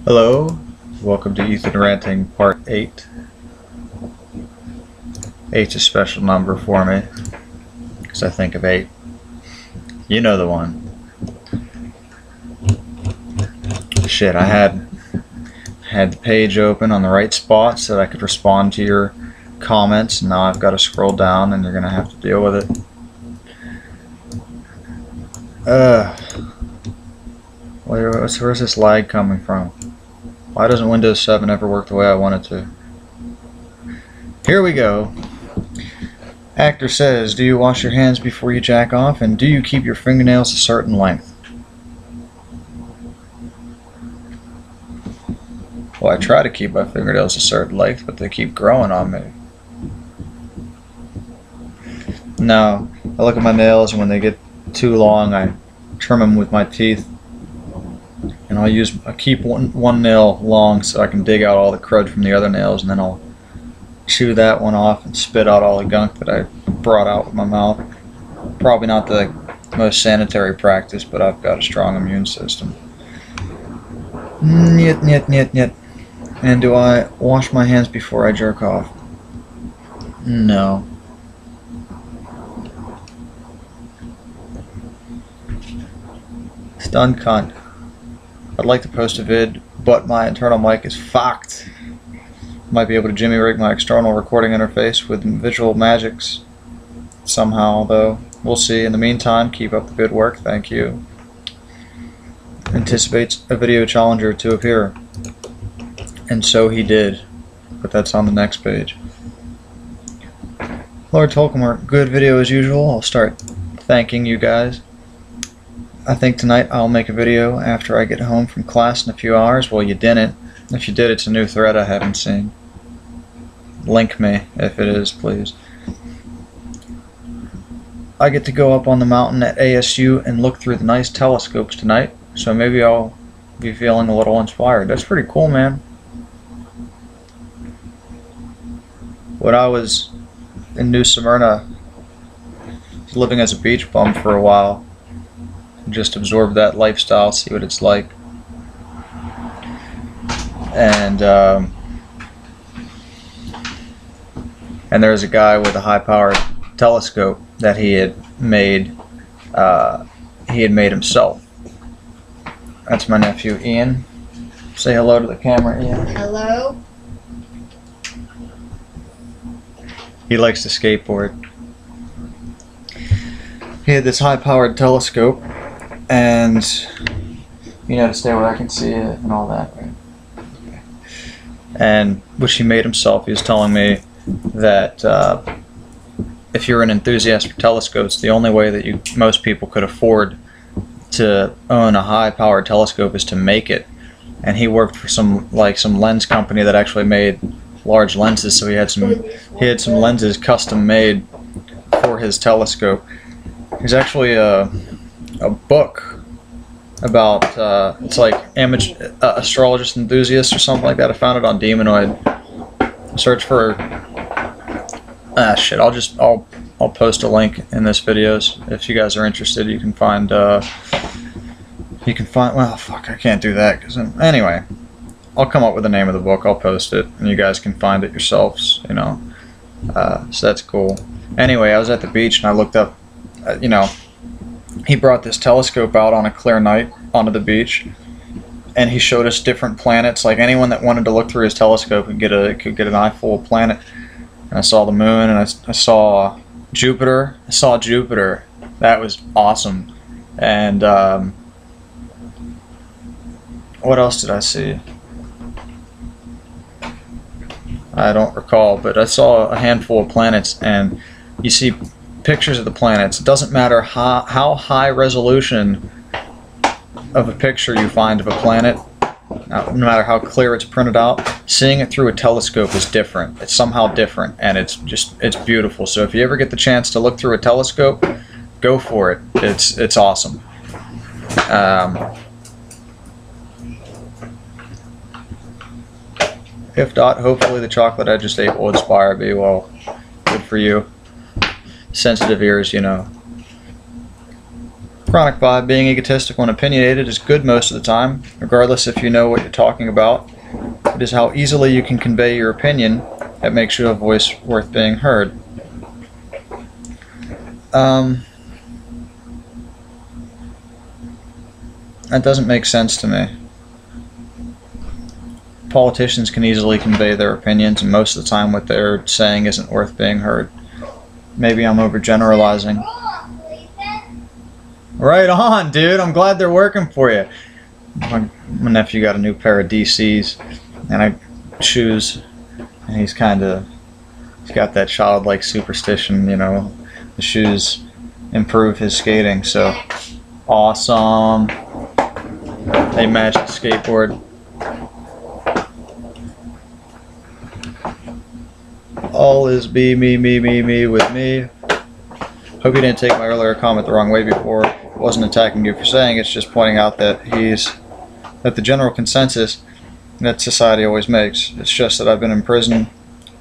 Hello, welcome to Ethan Ranting Part 8. 8's a special number for me, because I think of 8. You know the one. Shit, I had the page open on the right spot so that I could respond to your comments, and now I've got to scroll down and you're going to have to deal with it. Where's this lag coming from? Why doesn't Windows 7 ever work the way I want it to? Here we go. Actor says, do you wash your hands before you jack off, and do you keep your fingernails a certain length? Well, I try to keep my fingernails a certain length, but they keep growing on me. No, I look at my nails, and when they get too long, I trim them with my teeth. And I keep one nail long so I can dig out all the crud from the other nails, and then I'll chew that one off and spit out all the gunk that I brought out with my mouth. Probably not the most sanitary practice, but I've got a strong immune system. Nyet, nyet, nyet, nyet. And do I wash my hands before I jerk off? No. Stun cunt. I'd like to post a vid, but my internal mic is fucked. Might be able to jimmy rig my external recording interface with Visual Magics somehow, though. We'll see. In the meantime, keep up the good work. Thank you. Anticipates a video challenger to appear. And so he did. But that's on the next page. Lord Tolkien, good video as usual. I'll start thanking you guys. I think tonight I'll make a video after I get home from class in a few hours. Well, you didn't. If you did, it's a new thread I haven't seen. Link me if it is, please. I get to go up on the mountain at ASU and look through the nice telescopes tonight, so maybe I'll be feeling a little inspired. That's pretty cool, man. When I was in New Smyrna, I was living as a beach bum for a while. Just absorb that lifestyle, see what it's like. And there's a guy with a high-powered telescope that he had made himself. That's my nephew Ian. Say hello to the camera, Ian. Hello. He likes to skateboard. He had this high-powered telescope, and you know, to stay where I can see it and all that, right? Okay. And which he made himself. He was telling me that if you're an enthusiast for telescopes, the only way that most people could afford to own a high-powered telescope is to make it. And he worked for some lens company that actually made large lenses, so he had some lenses custom made for his telescope. There's actually a book about it's like amateur astrologist enthusiasts or something like that. I found it on Demonoid. Search for shit. I'll post a link in this videos if you guys are interested. You can find well, fuck, I can't do that because anyway, I'll come up with the name of the book. I'll post it and you guys can find it yourselves, you know. So that's cool. Anyway, I was at the beach and I looked up, you know, he brought this telescope out on a clear night onto the beach, and he showed us different planets. Like anyone that wanted to look through his telescope could get an eyeful of planet. And I saw the moon, and I saw Jupiter. I saw Jupiter. That was awesome. And what else did I see? I don't recall, but I saw a handful of planets, and you see pictures of the planets. It doesn't matter how high resolution of a picture you find of a planet, no matter how clear it's printed out, seeing it through a telescope is different. It's somehow different, and it's beautiful. So if you ever get the chance to look through a telescope, go for it. It's awesome. If not, hopefully the chocolate I just ate will inspire me. Well, good for you. Sensitive ears, you know. Chronic 5, being egotistical and opinionated is good most of the time, regardless if you know what you're talking about. It is how easily you can convey your opinion that makes you a voice worth being heard. That doesn't make sense to me. Politicians can easily convey their opinions, and most of the time what they're saying isn't worth being heard. Maybe I'm overgeneralizing. Right on, dude. I'm glad they're working for you. My nephew got a new pair of DCs and shoes, and he's got that childlike superstition, you know, the shoes improve his skating. So awesome. They match the skateboard. All is me with me. Hope you didn't take my earlier comment the wrong way before. It wasn't attacking you for saying, it's just pointing out that the general consensus that society always makes. It's just that I've been in prison,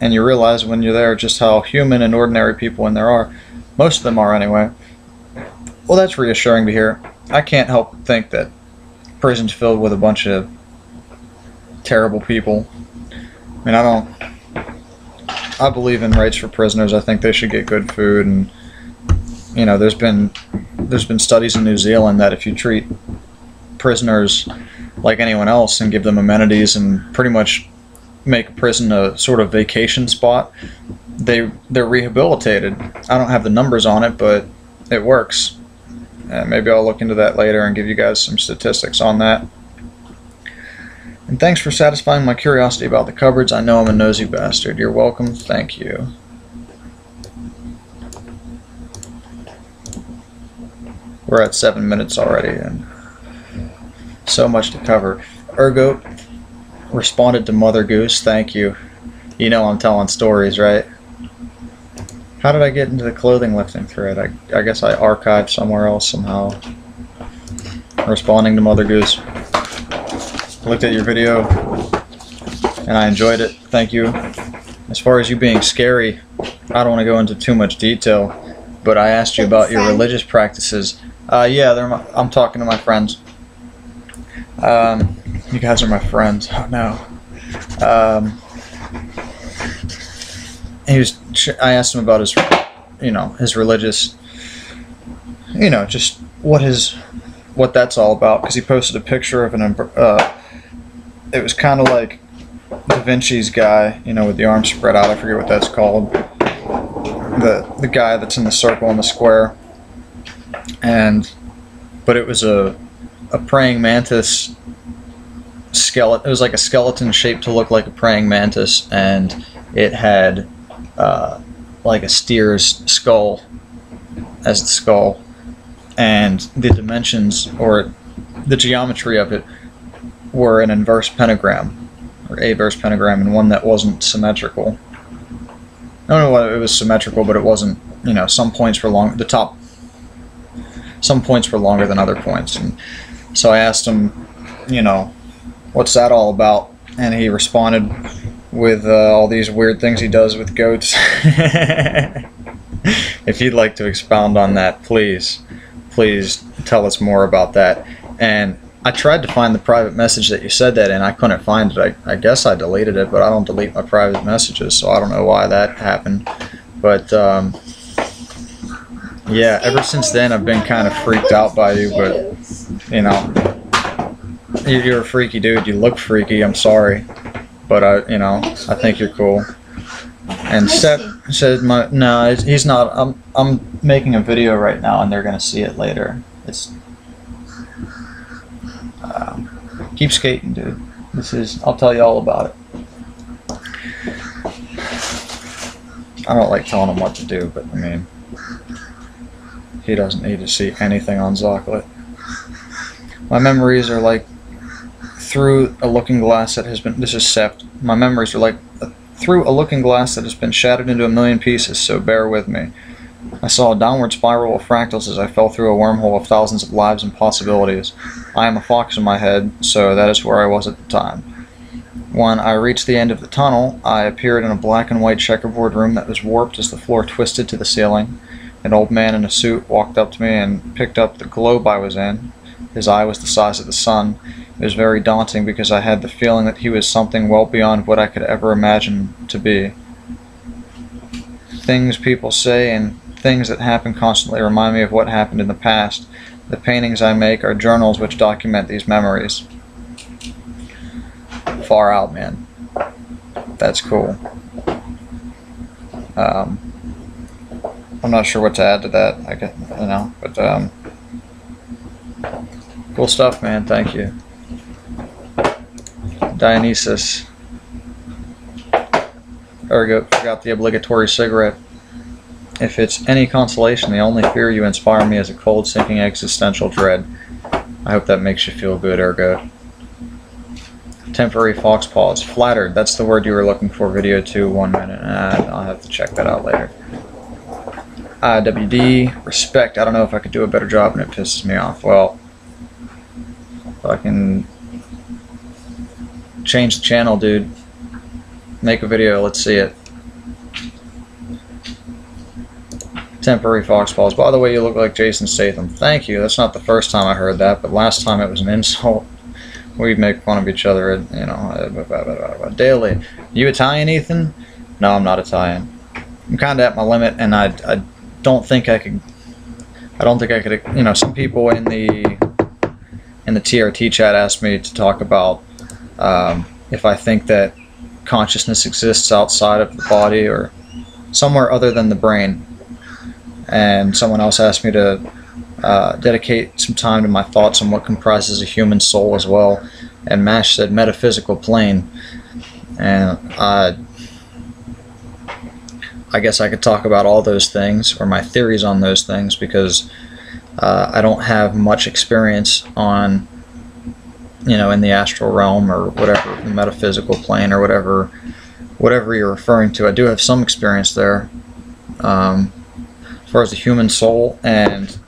and you realize when you're there just how human and ordinary people in there are. Most of them are anyway. Well, that's reassuring to hear. I can't help but think that prison's filled with a bunch of terrible people. I mean, I believe in rights for prisoners. I think they should get good food, and you know, there's been studies in New Zealand that if you treat prisoners like anyone else and give them amenities and pretty much make a prison a sort of vacation spot, they're rehabilitated. I don't have the numbers on it, but it works. Maybe I'll look into that later and give you guys some statistics on that. And thanks for satisfying my curiosity about the cupboards. I know I'm a nosy bastard. You're welcome. Thank you. We're at 7 minutes already, and so much to cover. Ergo responded to Mother Goose. Thank you. You know I'm telling stories, right? How did I get into the clothing lifting thread? I guess I archived somewhere else somehow. Responding to Mother Goose. Looked at your video and I enjoyed it. Thank you. As far as you being scary, I don't want to go into too much detail, but I asked you about your religious practices. Yeah, I'm talking to my friends. You guys are my friends. Oh no. I asked him about his, his religious, just what that's all about, because he posted a picture of it was kind of like Da Vinci's guy, with the arms spread out. I forget what that's called. The guy that's in the circle in the square. But it was a praying mantis skeleton. It was like a skeleton shaped to look like a praying mantis, and it had like a steer's skull as the skull, and the dimensions or the geometry of it were an inverse pentagram or averse pentagram, and one that wasn't symmetrical. I don't know whether it was symmetrical, but it wasn't. Some points were long. Some points were longer than other points, and so I asked him, what's that all about? And he responded with all these weird things he does with goats. If you'd like to expound on that, please tell us more about that. And I tried to find the private message that you said that in. I couldn't find it. I guess I deleted it, but I don't delete my private messages, so I don't know why that happened. But yeah, ever since then I've been kind of freaked out by you, but you're a freaky dude. You look freaky. I'm sorry, but I think you're cool. And Seth said, "No, he's not. I'm making a video right now, and they're gonna see it later. It's keep skating, dude. I'll tell you all about it. I don't like telling him what to do, but I mean, he doesn't need to see anything on Zocklet. My memories are like through a looking glass that has been. This is Sept. My memories are like through a looking glass that has been shattered into a million pieces, so bear with me. I saw a downward spiral of fractals as I fell through a wormhole of thousands of lives and possibilities. I am a fox in my head, so that is where I was at the time. When I reached the end of the tunnel, I appeared in a black and white checkerboard room that was warped as the floor twisted to the ceiling. An old man in a suit walked up to me and picked up the globe I was in. His eye was the size of the sun. It was very daunting because I had the feeling that he was something well beyond what I could ever imagine to be. Things people say and things that happen constantly remind me of what happened in the past. The paintings I make are journals which document these memories. Far out, man. That's cool. I'm not sure what to add to that. I get, you know, but cool stuff, man. Thank you, Dionysus. Ergo, forgot the obligatory cigarette. If it's any consolation, the only fear you inspire me is a cold, sinking existential dread. I hope that makes you feel good, Ergo. Temporary fox paws. Flattered. That's the word you were looking for. Video 2, 1 minute. I'll have to check that out later. IWD. Respect. I don't know if I could do a better job and it pisses me off. Well, if I can change the channel, dude. Make a video. Let's see it. Temporary fox paws. By the way, you look like Jason Statham. Thank you. That's not the first time I heard that, but last time it was an insult. We make fun of each other, you know, daily. You Italian, Ethan? No, I'm not Italian. I'm kind of at my limit, and I don't think I could. I don't think I could. You know, some people in the TRT chat asked me to talk about if I think that consciousness exists outside of the body or somewhere other than the brain. And someone else asked me to dedicate some time to my thoughts on what comprises a human soul as well. And Mash said metaphysical plane. And I guess I could talk about all those things, or my theories on those things, because I don't have much experience on, you know, in the astral realm or whatever, the metaphysical plane or whatever you're referring to. I do have some experience there. As far as the human soul and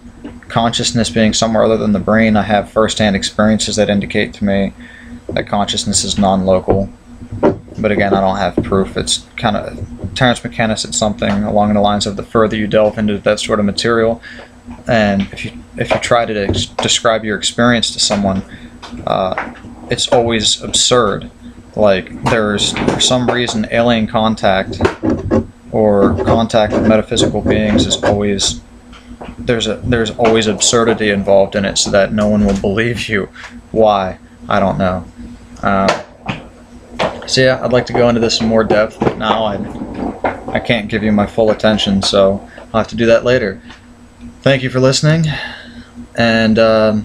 consciousness being somewhere other than the brain, I have first-hand experiences that indicate to me that consciousness is non-local. But again, I don't have proof. It's kind of, Terence McKenna said something along the lines of, the further you delve into that sort of material, and if you try to describe your experience to someone, it's always absurd. Like, there's for some reason alien contact or contact with metaphysical beings is always, there's always absurdity involved in it, so that no one will believe you. Why? I don't know. So yeah, I'd like to go into this in more depth, but now I can't give you my full attention, so I'll have to do that later. Thank you for listening, and I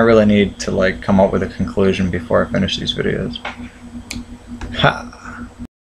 really need to, like, come up with a conclusion before I finish these videos. Ha!